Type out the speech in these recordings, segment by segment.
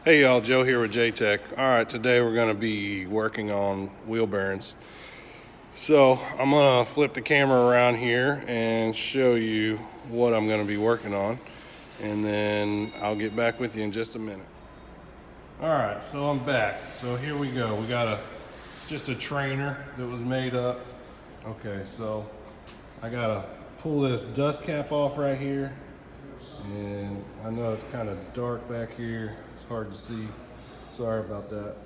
Hey y'all, Joe here with J-Tech. All right, today we're gonna be working on wheel bearings. So I'm gonna flip the camera around here and show you what I'm gonna be working on. And then I'll get back with you in just a minute. All right, so I'm back. So here we go. It's just a trainer that was made up. Okay, so I gotta pull this dust cap off right here. And I know it's kind of dark back here. It's hard to see. Sorry about that.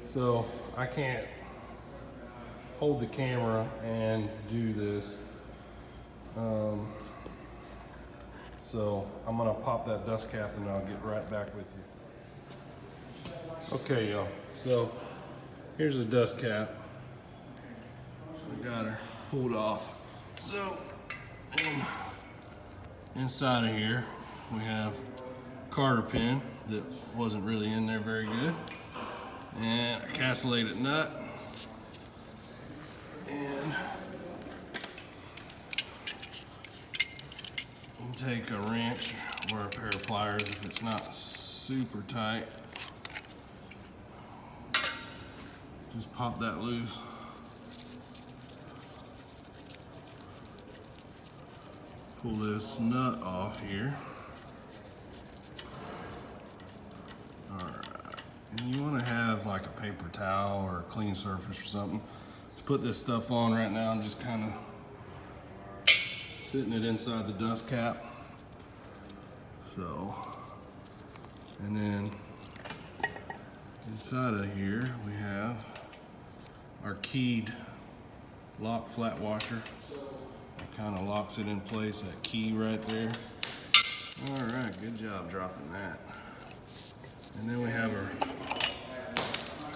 So I can't hold the camera and do this. So I'm gonna pop that dust cap and I'll get right back with you. Okay, y'all. So here's the dust cap. I got her pulled off. So inside of here we have a cotter pin that wasn't really in there very good, and a castellated nut, and you take a wrench or a pair of pliers if it's not super tight. Just pop that loose. Pull this nut off here. Alright, and you want to have like a paper towel or a clean surface or something to put this stuff on. Right now I'm just kind of sitting it inside the dust cap. So, and then inside of here we have our keyed lock flat washer. It kind of locks it in place, that key right there. All right, good job dropping that. And then we have our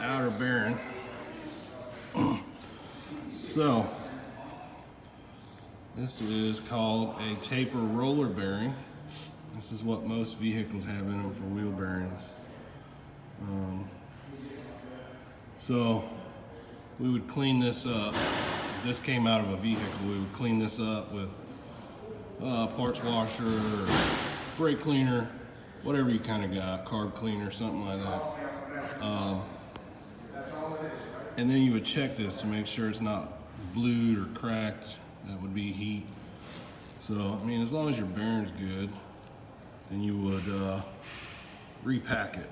outer bearing. So, this is called a taper roller bearing. This is what most vehicles have in them for wheel bearings. So, we would clean this up. If this came out of a vehicle, we would clean this up with parts washer or brake cleaner, whatever you kind of got, carb cleaner, something like that. And then you would check this to make sure it's not blued or cracked. That would be heat. So, I mean, as long as your bearing's good, then you would repack it.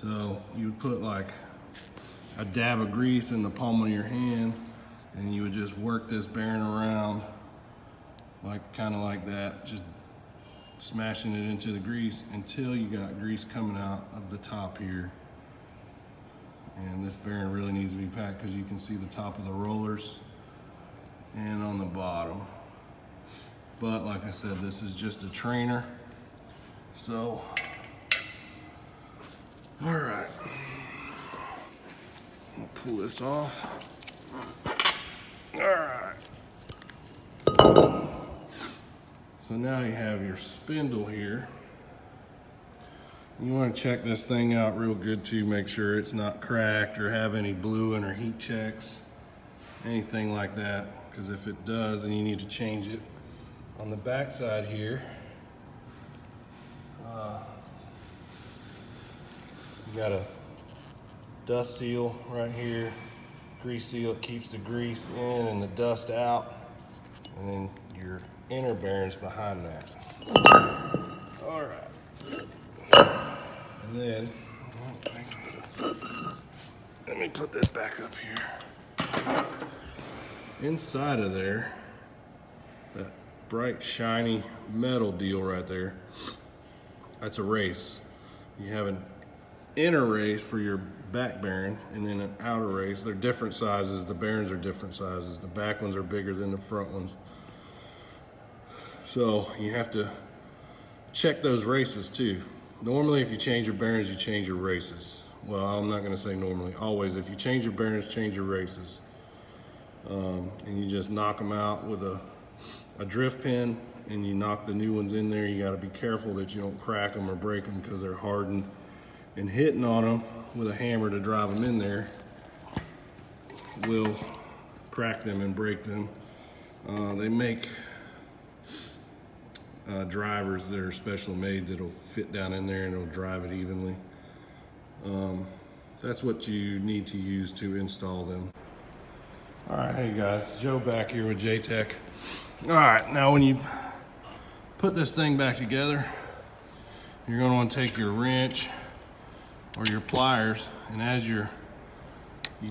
So you would put like a dab of grease in the palm of your hand, and you would just work this bearing around, like kind of like that, just smashing it into the grease until you got grease coming out of the top here. And this bearing really needs to be packed because you can see the top of the rollers and on the bottom. But like I said, this is just a trainer. So, all right. I'll pull this off. All right. So now you have your spindle here. You want to check this thing out real good too, make sure it's not cracked or have any bluing or heat checks, anything like that, because if it does, then you need to change it. On the back side here, you got a dust seal right here, grease seal. It keeps the grease in and the dust out, and then your inner bearings behind that. All right, and then let me put this back up here. Inside of there, that bright shiny metal deal right there, that's a race. You have an inner race for your back bearing and then an outer race. They're different sizes. The bearings are different sizes. The back ones are bigger than the front ones. So you have to check those races too. Normally if you change your bearings, you change your races. Well, I'm not gonna say normally, always. If you change your bearings, change your races. And you just knock them out with a drift pin, and you knock the new ones in there. You gotta be careful that you don't crack them or break them because they're hardened. And hitting on them with a hammer to drive them in there will crack them and break them. They make drivers that are special made that'll fit down in there and it'll drive it evenly. That's what you need to use to install them. All right, hey guys, Joe back here with J-Tech. All right, now when you put this thing back together, you're going to want to take your wrench or your pliers, and as you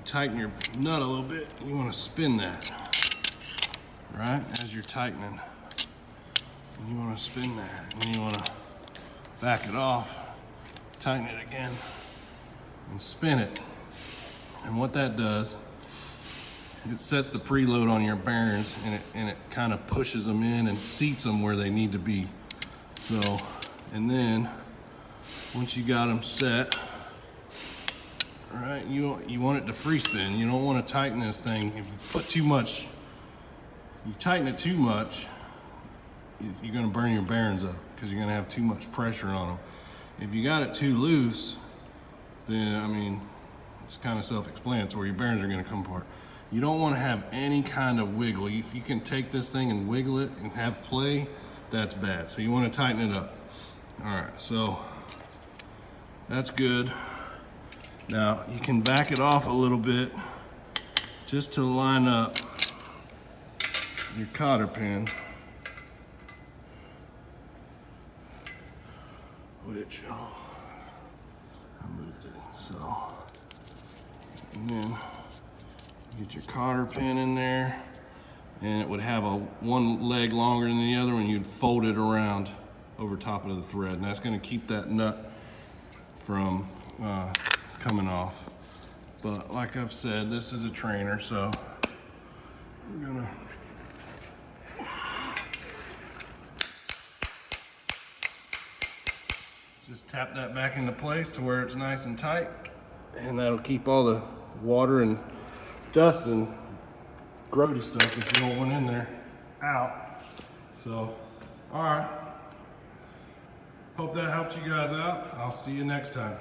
tighten your nut a little bit, you want to spin that, right? As you're tightening, you want to spin that, and you want to back it off, tighten it again, and spin it. And what that does, it sets the preload on your bearings, and it kind of pushes them in and seats them where they need to be. So, and then once you got them set, right, you want it to free spin. You don't want to tighten this thing. If you put too much, you tighten it too much, you're going to burn your bearings up because you're going to have too much pressure on them. If you got it too loose, then, I mean, it's kind of self-explanatory. Your bearings are going to come apart. You don't want to have any kind of wiggle. If you can take this thing and wiggle it and have play, that's bad. So you want to tighten it up. All right, so that's good. Now you can back it off a little bit just to line up your cotter pin, which I moved it. So, and then get your cotter pin in there, and it would have one leg longer than the other, and you'd fold it around over top of the thread, and that's going to keep that nut from coming off. But like I've said, this is a trainer, so we're gonna just tap that back into place to where it's nice and tight, and that'll keep all the water and dust and grody stuff that you don't want in there out. So, all right. Hope that helped you guys out. I'll see you next time.